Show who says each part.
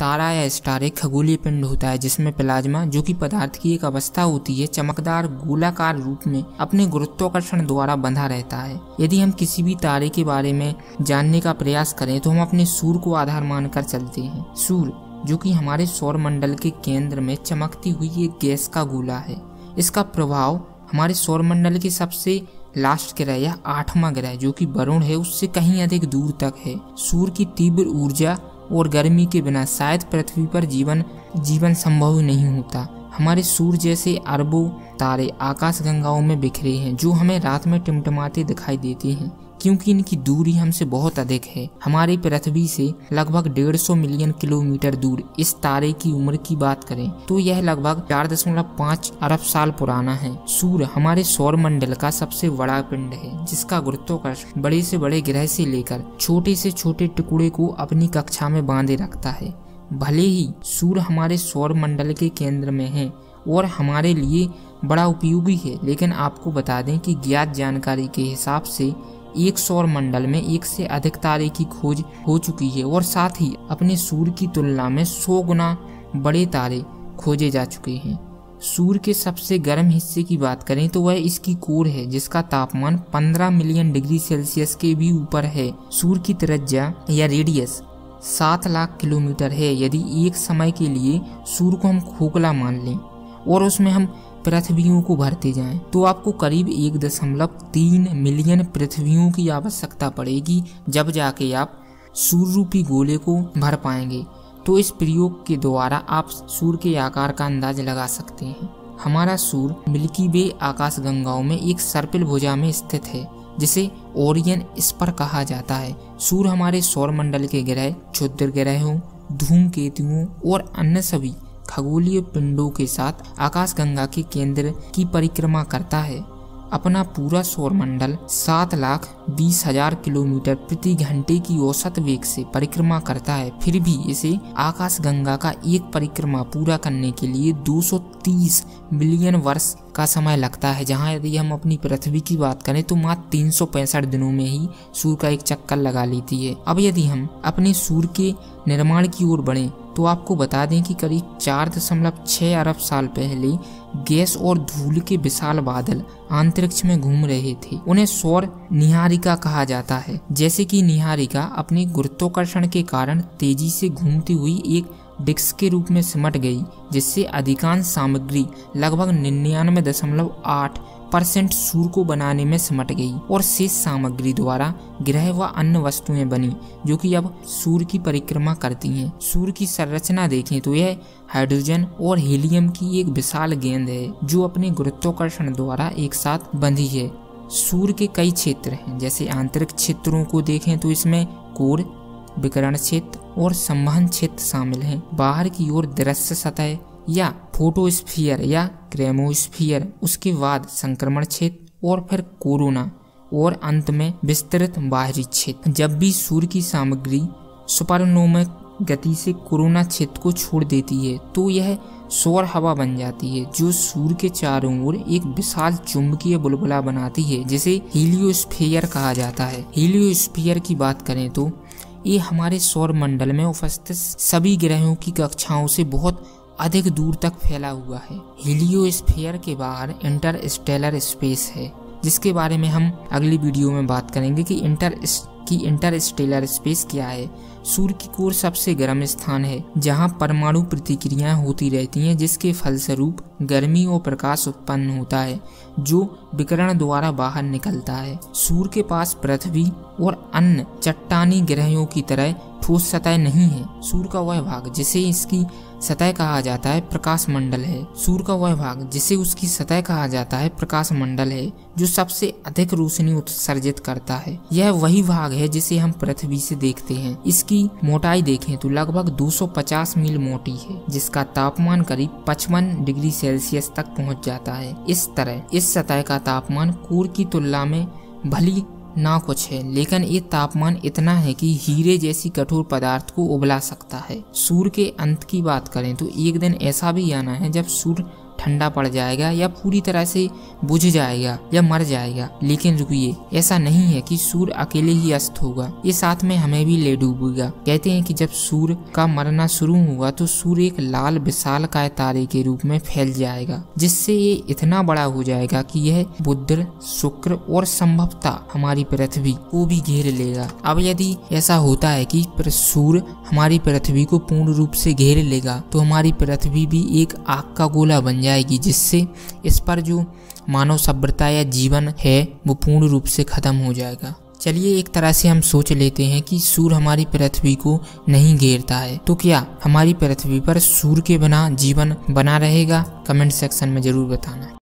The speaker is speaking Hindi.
Speaker 1: तारा या स्टार एक खगोलीय पिंड होता है जिसमें प्लाज्मा, जो कि पदार्थ की एक अवस्था होती है, चमकदार गोलाकार रूप में अपने गुरुत्वाकर्षण द्वारा बंधा रहता है। यदि हम किसी भी तारे के बारे में जानने का प्रयास करें तो हम अपने सूर्य को आधार मानकर चलते हैं। सूर्य, जो कि हमारे सौर मंडल के केंद्र में चमकती हुई एक गैस का गोला है। इसका प्रभाव हमारे सौर मंडल के सबसे लास्ट ग्रह या 8वां ग्रह, जो कि वरुण है, उससे कहीं अधिक दूर तक है। सूर्य की तीव्र ऊर्जा और गर्मी के बिना शायद पृथ्वी पर जीवन संभव ही नहीं होता। हमारे सूर्य जैसे अरबों तारे आकाशगंगाओं में बिखरे हैं, जो हमें रात में टिमटिमाते दिखाई देते हैं क्योंकि इनकी दूरी हमसे बहुत अधिक है। हमारी पृथ्वी से लगभग 150 मिलियन किलोमीटर दूर इस तारे की उम्र की बात करें तो यह लगभग 4.5 अरब साल पुराना है। सूर्य हमारे सौर मंडल का सबसे बड़ा पिंड है, जिसका गुरुत्वाकर्षण बड़े से बड़े ग्रह से लेकर छोटे से छोटे टुकड़े को अपनी कक्षा में बांधे रखता है। भले ही सूर्य हमारे सौर मंडल के केंद्र में है और हमारे लिए बड़ा उपयोगी है, लेकिन आपको बता दें कि ज्ञात जानकारी के हिसाब से एक सौर मंडल में 1 से अधिक तारे की खोज हो चुकी है और साथ ही अपने सूर्य की तुलना में 100 गुना बड़े तारे खोजे जा चुके हैं। सूर्य के सबसे गर्म हिस्से की बात करें तो वह इसकी कोर है, जिसका तापमान 15 मिलियन डिग्री सेल्सियस के भी ऊपर है। सूर्य की त्रिज्या या रेडियस 7 लाख किलोमीटर है। यदि एक समय के लिए सूर्य को हम खोखला मान लें और उसमें हम पृथ्वियों को भरते जाएं तो आपको करीब 1.3 मिलियन पृथ्वियों की आवश्यकता पड़ेगी, जब जाके आप सूर्य रूपी गोले को भर पाएंगे। तो इस प्रयोग के द्वारा आप सूर्य के आकार का अंदाज लगा सकते हैं। हमारा सूर्य मिल्की वे आकाशगंगाओं में एक सर्पिल भुजा में स्थित है, जिसे ओरियन स्पर कहा जाता है। सूर्य हमारे सौर मंडल के ग्रह, क्षुद्र ग्रहों, धूमकेतुओं और अन्य सभी खगोलीय पिंडों के साथ आकाशगंगा के केंद्र की परिक्रमा करता है। अपना पूरा सौर मंडल 7,20,000 किलोमीटर प्रति घंटे की औसत वेग से परिक्रमा करता है। फिर भी इसे आकाशगंगा का एक परिक्रमा पूरा करने के लिए 230 मिलियन वर्ष का समय लगता है, जहां यदि हम अपनी पृथ्वी की बात करें तो मात्र 365 दिनों में ही सूर्य का एक चक्कर लगा लेती है। अब यदि हम अपने सूर्य के निर्माण की ओर बढ़ें तो आपको बता दें कि करीब 4.6 अरब साल पहले गैस और धूल के विशाल बादल अंतरिक्ष में घूम रहे थे। उन्हें सौर निहारिका कहा जाता है। जैसे कि निहारिका अपने गुरुत्वाकर्षण के कारण तेजी से घूमती हुई एक डिस्क के रूप में सिमट गई, जिससे अधिकांश सामग्री लगभग 99.8% सूर्य को बनाने में सिमट गई और शेष सामग्री द्वारा ग्रह व अन्य वस्तुएं बनी, जो कि अब सूर्य की परिक्रमा करती हैं। सूर्य की संरचना देखें तो यह हाइड्रोजन और हीलियम की एक विशाल गेंद है, जो अपने गुरुत्वाकर्षण द्वारा एक साथ बंधी है। सूर्य के कई क्षेत्र हैं, जैसे आंतरिक क्षेत्रों को देखें तो इसमें कोर, विकिरण क्षेत्र और संवहन क्षेत्र शामिल हैं। बाहर की ओर दृश्य सतह या फोटोस्फीयर या क्रोमोस्फीयर, उसके बाद संक्रमण क्षेत्र और फिर कोरोना और अंत में विस्तृत बाहरी क्षेत्र। जब भी सूर्य की सामग्री सुपरनोवा गति से कोरोना क्षेत्र को छोड़ देती है तो यह सौर हवा बन जाती है, जो सूर्य के चारों ओर एक विशाल चुंबकीय बुलबुला बनाती है, जिसे हीलियोस्फीयर कहा जाता है। हीलियोस्फीयर की बात करें तो ये हमारे सौर मंडल में उपस्थित सभी ग्रहों की कक्षाओं से बहुत अधिक दूर तक फैला हुआ है। हीलियोस्फीयर के बाहर इंटरस्टेलर स्पेस है, जिसके बारे में हम अगली वीडियो में बात करेंगे कि इंटरस्टेलर स्पेस क्या है। सूर्य की कोर सबसे गर्म स्थान है, जहां परमाणु प्रतिक्रियाएं होती रहती हैं, जिसके फलस्वरूप गर्मी और प्रकाश उत्पन्न होता है, जो विकिरण द्वारा बाहर निकलता है। सूर्य के पास पृथ्वी और अन्य चट्टानी ग्रहों की तरह ठोस सतह नहीं है। सूर्य का वह भाग जिसे इसकी सतह कहा जाता है प्रकाश मंडल है। सूर्य का वह भाग जिसे उसकी सतह कहा जाता है प्रकाश मंडल है, जो सबसे अधिक रोशनी उत्सर्जित करता है। यह वही भाग है जिसे हम पृथ्वी से देखते हैं। इसकी मोटाई देखें तो लगभग 250 मील मोटी है, जिसका तापमान करीब 55 डिग्री सेल्सियस तक पहुंच जाता है। इस तरह इस सतह का तापमान कोर की तुलना में भली ना कुछ है, लेकिन ये तापमान इतना है कि हीरे जैसी कठोर पदार्थ को उबला सकता है। सूर्य के अंत की बात करें तो एक दिन ऐसा भी आना है जब सूर्य ठंडा पड़ जाएगा या पूरी तरह से बुझ जाएगा या मर जाएगा। लेकिन रुकिए, ऐसा नहीं है कि सूर्य अकेले ही अस्त होगा, ये साथ में हमें भी ले डूबेगा। कहते हैं कि जब सूर्य का मरना शुरू होगा तो सूर्य एक लाल विशालकाय तारे के रूप में फैल जाएगा, जिससे ये इतना बड़ा हो जाएगा कि यह बुध, शुक्र और संभवतः हमारी पृथ्वी को भी घेर लेगा। अब यदि ऐसा होता है कि सूर्य हमारी पृथ्वी को पूर्ण रूप से घेर लेगा तो हमारी पृथ्वी भी एक आग का गोला बन जाएगी, जिससे इस पर जो मानव सभ्यता या जीवन है वो पूर्ण रूप से खत्म हो जाएगा। चलिए एक तरह से हम सोच लेते हैं कि सूर्य हमारी पृथ्वी को नहीं घेरता है, तो क्या हमारी पृथ्वी पर सूर्य के बिना जीवन बना रहेगा? कमेंट सेक्शन में जरूर बताना।